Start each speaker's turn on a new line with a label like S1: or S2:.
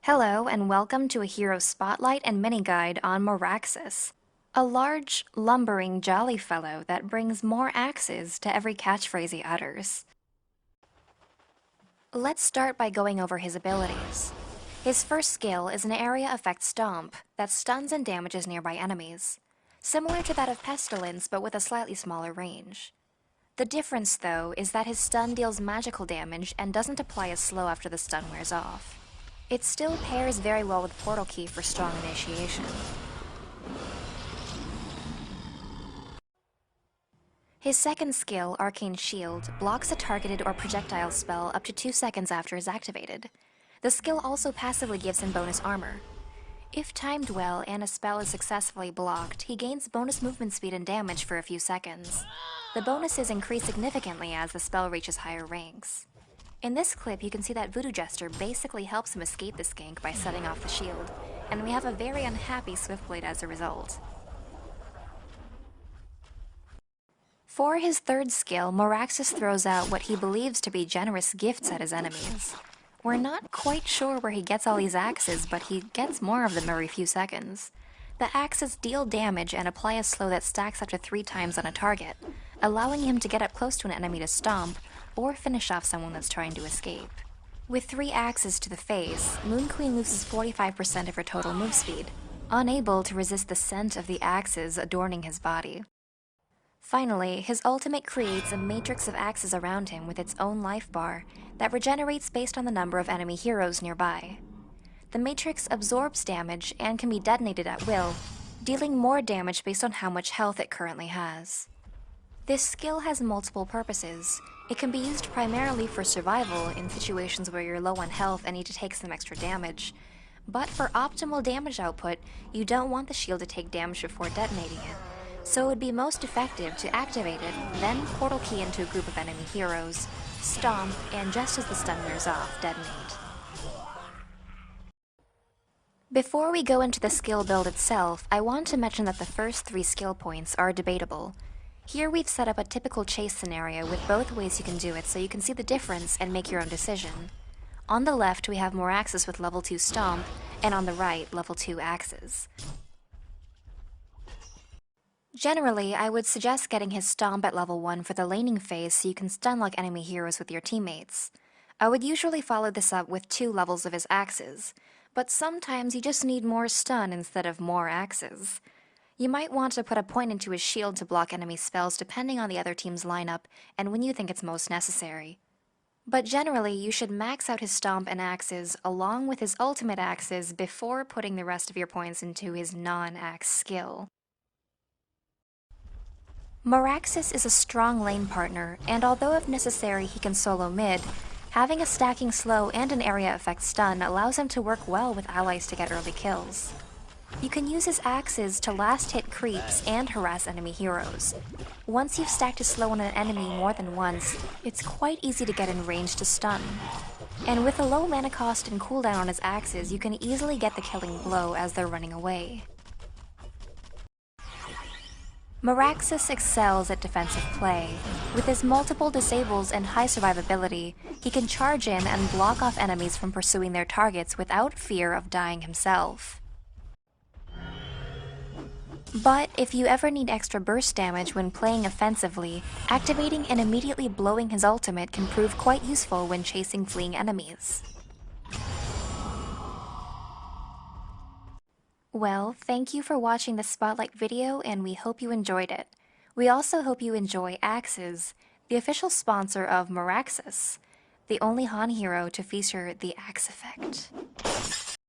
S1: Hello and welcome to a hero spotlight and mini guide on Moraxus, a large, lumbering, jolly fellow that brings more axes to every catchphrase he utters. Let's start by going over his abilities. His first skill is an area effect stomp that stuns and damages nearby enemies, similar to that of Pestilence but with a slightly smaller range. The difference, though, is that his stun deals magical damage and doesn't apply as slow after the stun wears off. It still pairs very well with Portal Key for strong initiation. His second skill, Arcane Shield, blocks a targeted or projectile spell up to 2 seconds after it's activated. The skill also passively gives him bonus armor. If timed well and a spell is successfully blocked, he gains bonus movement speed and damage for a few seconds. The bonuses increase significantly as the spell reaches higher ranks. In this clip, you can see that Voodoo Jester basically helps him escape this gank by setting off the shield, and we have a very unhappy Swiftblade as a result. For his third skill, Moraxus throws out what he believes to be generous gifts at his enemies. We're not quite sure where he gets all these axes, but he gets more of them every few seconds. The axes deal damage and apply a slow that stacks up to 3 times on a target, allowing him to get up close to an enemy to stomp, or finish off someone that's trying to escape. With 3 axes to the face, Moon Queen loses 45% of her total move speed, unable to resist the scent of the axes adorning his body. Finally, his ultimate creates a matrix of axes around him with its own life bar that regenerates based on the number of enemy heroes nearby. The matrix absorbs damage and can be detonated at will, dealing more damage based on how much health it currently has. This skill has multiple purposes. It can be used primarily for survival in situations where you're low on health and need to take some extra damage. But for optimal damage output, you don't want the shield to take damage before detonating it. So it would be most effective to activate it, then Portal Key into a group of enemy heroes, stomp, and just as the stun wears off, detonate. Before we go into the skill build itself, I want to mention that the first 3 skill points are debatable. Here we've set up a typical chase scenario with both ways you can do it so you can see the difference and make your own decision. On the left we have Moraxus with level 2 Stomp, and on the right, level 2 Axes. Generally, I would suggest getting his Stomp at level 1 for the laning phase so you can stun-lock enemy heroes with your teammates. I would usually follow this up with 2 levels of his Axes, but sometimes you just need more stun instead of more Axes. You might want to put a point into his shield to block enemy spells depending on the other team's lineup and when you think it's most necessary. But generally, you should max out his Stomp and Axes along with his ultimate Axes before putting the rest of your points into his non-axe skill. Moraxus is a strong lane partner, and although if necessary he can solo mid, having a stacking slow and an area effect stun allows him to work well with allies to get early kills. You can use his axes to last hit creeps and harass enemy heroes. Once you've stacked a slow on an enemy more than once, it's quite easy to get in range to stun. And with a low mana cost and cooldown on his axes, you can easily get the killing blow as they're running away. Moraxus excels at defensive play. With his multiple disables and high survivability, he can charge in and block off enemies from pursuing their targets without fear of dying himself. But if you ever need extra burst damage when playing offensively, activating and immediately blowing his ultimate can prove quite useful when chasing fleeing enemies. Well, thank you for watching this Spotlight video and we hope you enjoyed it. We also hope you enjoy Axes, the official sponsor of Moraxus, the only HoN hero to feature the Axe effect.